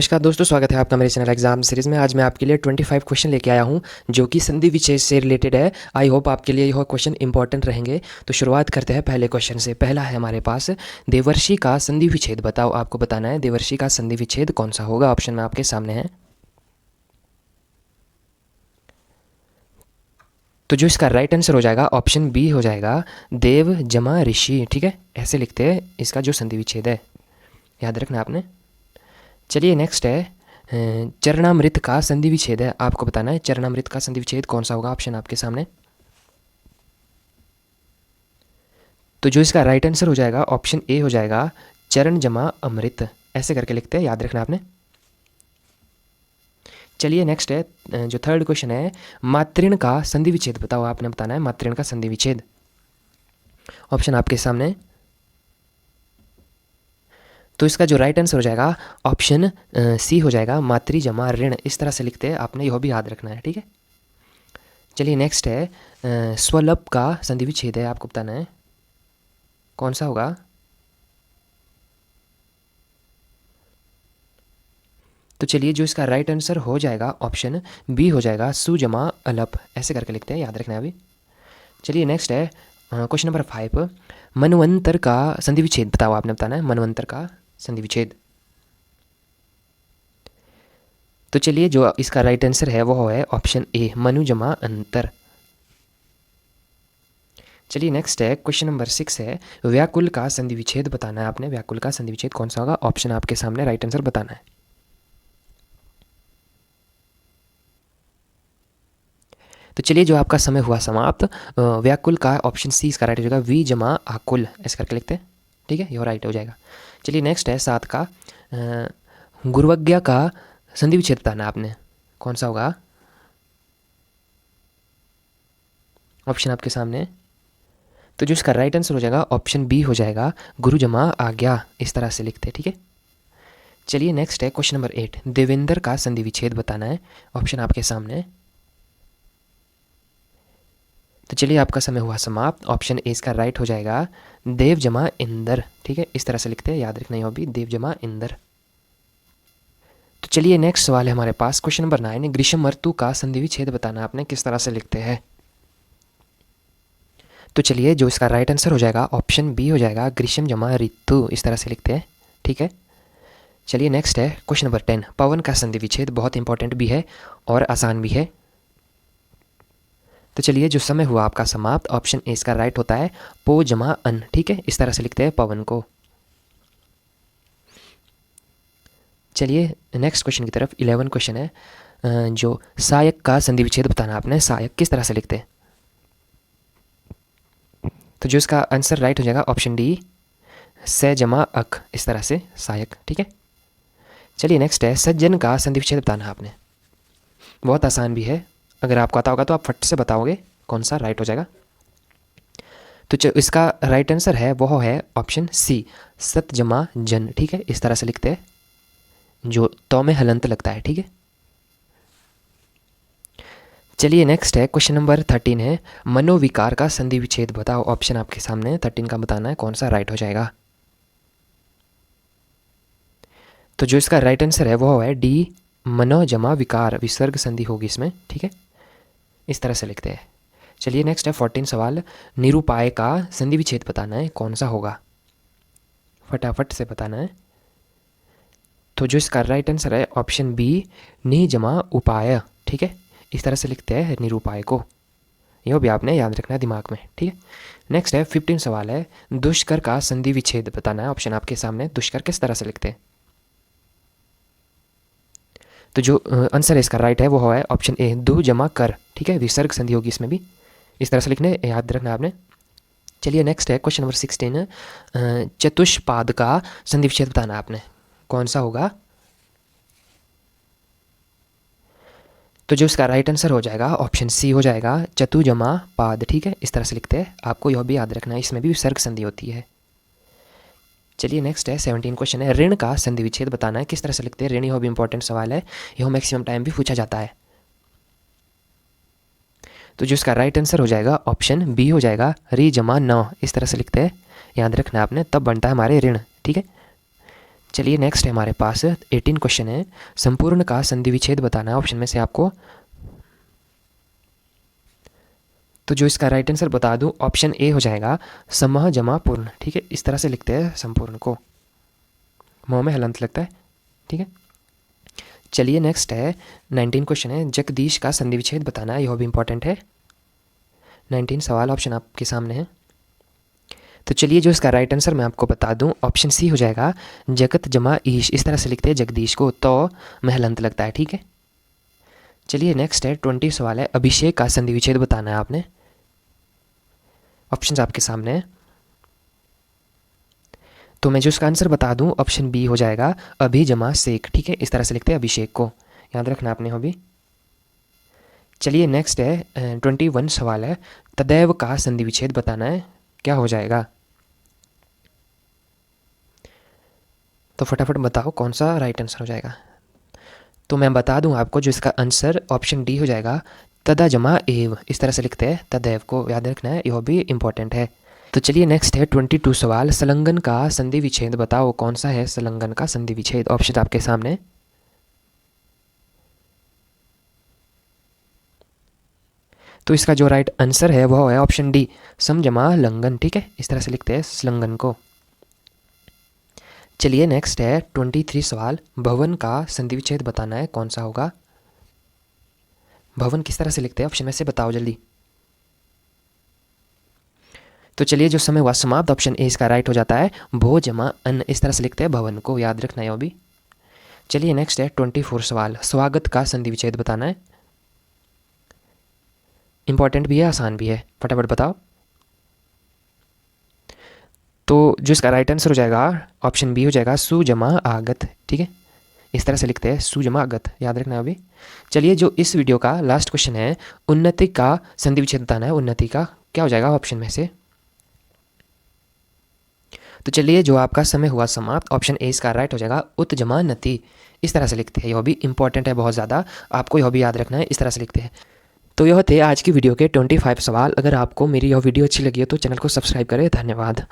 नमस्कार दोस्तों, स्वागत है आपका मेरे चैनल एग्जाम सीरीज़ में। आज मैं आपके लिए 25 क्वेश्चन लेके आया हूं जो कि संधि विच्छेद से रिलेटेड है। आई होप आपके लिए यह क्वेश्चन इंपॉर्टेंट रहेंगे। तो शुरुआत करते हैं पहले क्वेश्चन से। पहला है हमारे पास, देवर्षि का संधि विच्छेद बताओ। आपको बताना है देवर्षि का संधि विच्छेद कौन सा होगा। ऑप्शन में आपके सामने है। तो जो इसका राइट आंसर हो जाएगा ऑप्शन बी हो जाएगा, देव जमा ऋषि। ठीक है, ऐसे लिखते हैं इसका जो संधि विच्छेद है, याद रखना आपने। चलिए नेक्स्ट है, चरणामृत का संधि विच्छेद है। आपको बताना है चरणामृत का संधि विच्छेद कौन सा होगा। ऑप्शन आपके सामने। तो जो इसका राइट आंसर हो जाएगा ऑप्शन ए हो जाएगा, चरण जमा अमृत। ऐसे करके लिखते हैं, याद रखना आपने। चलिए नेक्स्ट है, जो थर्ड क्वेश्चन है, मातृण का संधि विच्छेद बताओ। आपने बताना है मातृण का संधि विच्छेद। ऑप्शन आपके सामने। तो इसका जो राइट आंसर हो जाएगा ऑप्शन सी हो जाएगा, मातृ जमा ऋण। इस तरह से लिखते हैं, आपने यह भी याद रखना है। ठीक है, चलिए नेक्स्ट है, स्वलप का संधि विच्छेद है। आपको बताना है कौन सा होगा। तो चलिए जो इसका राइट आंसर हो जाएगा ऑप्शन बी हो जाएगा, सुजमा अलप। ऐसे करके लिखते हैं, याद रखना है अभी। चलिए नेक्स्ट है क्वेश्चन नंबर 5, मनवंतर का संधि विच्छेद बताओ। आपने बताना है मनवंतर का संधि विच्छेद। तो चलिए जो इसका राइट आंसर है वो है ऑप्शन ए, मनु जमा अंतर। चलिए नेक्स्ट है क्वेश्चन नंबर 6 है, व्याकुल का संधि विच्छेद बताना है आपने। व्याकुल का संधि विच्छेद कौन सा होगा। ऑप्शन आपके सामने, राइट आंसर बताना है। तो चलिए जो आपका समय हुआ समाप्त। व्याकुल का ऑप्शन सी इसका राइट हो जाएगा, वी जमा आकुल। ऐसे करके लिखते हैं, ठीक है, ये राइट हो जाएगा। चलिए नेक्स्ट है 7 का, गुरुवज्ञा का संधि विच्छेद बताना है आपने। कौन सा होगा। ऑप्शन आपके सामने। तो जो इसका राइट आंसर हो जाएगा ऑप्शन बी हो जाएगा, गुरु जमा आज्ञा। इस तरह से लिखते हैं, ठीक है। चलिए नेक्स्ट है क्वेश्चन नंबर 8, देवेंद्र का संधि विच्छेद बताना है। ऑप्शन आपके सामने। तो चलिए आपका समय हुआ समाप्त। ऑप्शन ए इसका राइट हो जाएगा, देव जमा इंदर। ठीक है, इस तरह से लिखते हैं, याद रखना हो भी, देव जमा इंदर। तो चलिए नेक्स्ट सवाल है हमारे पास, क्वेश्चन नंबर 9, ग्रीष्म ऋतु का संधि विच्छेद बताना आपने। किस तरह से लिखते हैं। तो चलिए जो इसका राइट आंसर हो जाएगा ऑप्शन बी हो जाएगा, ग्रीष्म जमा ऋतु। इस तरह से लिखते हैं, ठीक है। चलिए नेक्स्ट है क्वेश्चन नंबर 10, पवन का संधि विच्छेद। बहुत इंपॉर्टेंट भी है और आसान भी है। तो चलिए जो समय हुआ आपका समाप्त। ऑप्शन ए इसका राइट होता है, पो जमा अन। ठीक है, इस तरह से लिखते हैं पवन को। चलिए नेक्स्ट क्वेश्चन की तरफ। 11 क्वेश्चन है, जो सहायक का संधि विच्छेद बताना आपने। सहायक किस तरह से लिखते हैं। तो जो इसका आंसर राइट हो जाएगा ऑप्शन डी, से जमा अक। इस तरह से सहायक, ठीक है। चलिए नेक्स्ट है, सज्जन का संधि विच्छेद बताना आपने। बहुत आसान भी है, अगर आपको आता होगा तो आप फट से बताओगे कौन सा राइट हो जाएगा। तो इसका राइट आंसर है वो है ऑप्शन सी, सत जमा जन। ठीक है, इस तरह से लिखते हैं, जो तो में हलंत लगता है, ठीक है। चलिए नेक्स्ट है क्वेश्चन नंबर 13 है, मनोविकार का संधि विच्छेद बताओ। ऑप्शन आपके सामने 13 का बताना है कौन सा राइट हो जाएगा। तो जो इसका राइट आंसर है वो है डी, मनो जमा विकार। विसर्ग संधि होगी इसमें, ठीक है। इस तरह से लिखते हैं। चलिए नेक्स्ट है 14 सवाल, निरूपाय का संधि विच्छेद बताना है। कौन सा होगा, फटाफट से बताना है। तो जो इसका राइट आंसर है ऑप्शन बी, नि जमा उपाय। ठीक है, इस तरह से लिखते हैं निरूपाय को। यह भी आपने याद रखना है दिमाग में, ठीक है। नेक्स्ट है 15 सवाल है, दुष्कर का संधि विच्छेद बताना है। ऑप्शन आपके सामने। दुष्कर किस तरह से लिखते हैं। तो जो आंसर है इसका राइट है वो है ऑप्शन ए, दु जमा कर। ठीक है, विसर्ग संधि होगी इसमें भी। इस तरह से लिखने, याद रखना आपने। चलिए नेक्स्ट है क्वेश्चन नंबर 16, चतुष्पाद का संधि विच्छेद बताना आपने। कौन सा होगा। तो जो इसका राइट आंसर हो जाएगा ऑप्शन सी हो जाएगा, चतु जमा पाद। ठीक है, इस तरह से लिखते हैं, आपको यह भी याद रखना है, इसमें भी विसर्ग संधि होती है। चलिए नेक्स्ट है 17 क्वेश्चन है, ऋण का संधि विच्छेद बताना है। किस तरह से लिखते हैं ऋण। यह भी इंपॉर्टेंट सवाल है, यह मैक्सिमम टाइम भी पूछा जाता है। तो जो इसका राइट आंसर हो जाएगा ऑप्शन बी हो जाएगा, री जमा नौ। इस तरह से लिखते हैं, याद रखना आपने, तब बनता है हमारे ऋण, ठीक है। चलिए नेक्स्ट है हमारे पास 18 क्वेश्चन है, संपूर्ण का संधि विच्छेद बताना है ऑप्शन में से आपको। तो जो इसका राइट आंसर बता दूं, ऑप्शन ए हो जाएगा समह जमा पूर्ण। ठीक है, इस तरह से लिखते हैं संपूर्ण को, मोह में हलंत लगता है। ठीक है, चलिए नेक्स्ट है 19 क्वेश्चन है, जगदीश का संधि विच्छेद बताना है, यह भी इंपॉर्टेंट है। 19 सवाल, ऑप्शन आपके सामने है। तो चलिए जो इसका राइट आंसर मैं आपको बता दूं, ऑप्शन सी हो जाएगा जगत जमा ईश। इस तरह से लिखते हैं जगदीश को, तो में हलंत लगता है। ठीक है, चलिए नेक्स्ट है 20 सवाल है, अभिषेक का संधि विच्छेद बताना है आपने। ऑप्शन आपके सामने है, तो मैं जो इसका आंसर बता दूं, ऑप्शन बी हो जाएगा अभी जमा सेक। ठीक है, इस तरह से लिखते हैं अभिषेक को, याद रखना आपने हो भी। चलिए नेक्स्ट है 21 सवाल है, तदैव का संधि विच्छेद बताना है, क्या हो जाएगा। तो फटाफट बताओ कौन सा राइट आंसर हो जाएगा। तो मैं बता दूं आपको, जो इसका आंसर ऑप्शन डी हो जाएगा तदा जमा एव। इस तरह से लिखते हैं तदैव को, याद रखना है, यह भी इंपॉर्टेंट है। तो चलिए नेक्स्ट है 22 सवाल, संलग्न का संधि विच्छेद बताओ, कौन सा है संलग्न का संधि विच्छेद। ऑप्शन आपके सामने, तो इसका जो राइट आंसर है वह है ऑप्शन डी सम जमा लंघन। ठीक है, इस तरह से लिखते हैं संलग्न को। चलिए नेक्स्ट है 23 सवाल, भवन का संधि विच्छेद बताना है, कौन सा होगा। भवन किस तरह से लिखते हैं, ऑप्शन में से बताओ जल्दी। तो चलिए जो समय हुआ समाप्त, ऑप्शन ए इसका राइट हो जाता है भो जमा अन्न। इस तरह से लिखते हैं भवन को, याद रखना है वो भी। चलिए नेक्स्ट है 24 सवाल, स्वागत का संधि विच्छेद बताना है। इंपॉर्टेंट भी है, आसान भी है, फटाफट बताओ। तो जो इसका राइट आंसर हो जाएगा ऑप्शन बी हो जाएगा सुजमा आगत। ठीक है, इस तरह से लिखते हैं सुजमा आगत, याद रखना अभी। चलिए जो इस वीडियो का लास्ट क्वेश्चन है, उन्नति का संधि विच्छेद बताना है, उन्नति का क्या हो जाएगा ऑप्शन में से। तो चलिए जो आपका समय हुआ समाप्त, ऑप्शन ए इसका राइट हो जाएगा उत जमा नति। इस तरह से लिखते हैं, यह भी इंपॉर्टेंट है बहुत ज़्यादा, आपको यह भी याद रखना है, इस तरह से लिखते हैं। तो यह थे आज की वीडियो के 25 सवाल। अगर आपको मेरी यह वीडियो अच्छी लगी है तो चैनल को सब्सक्राइब करें। धन्यवाद।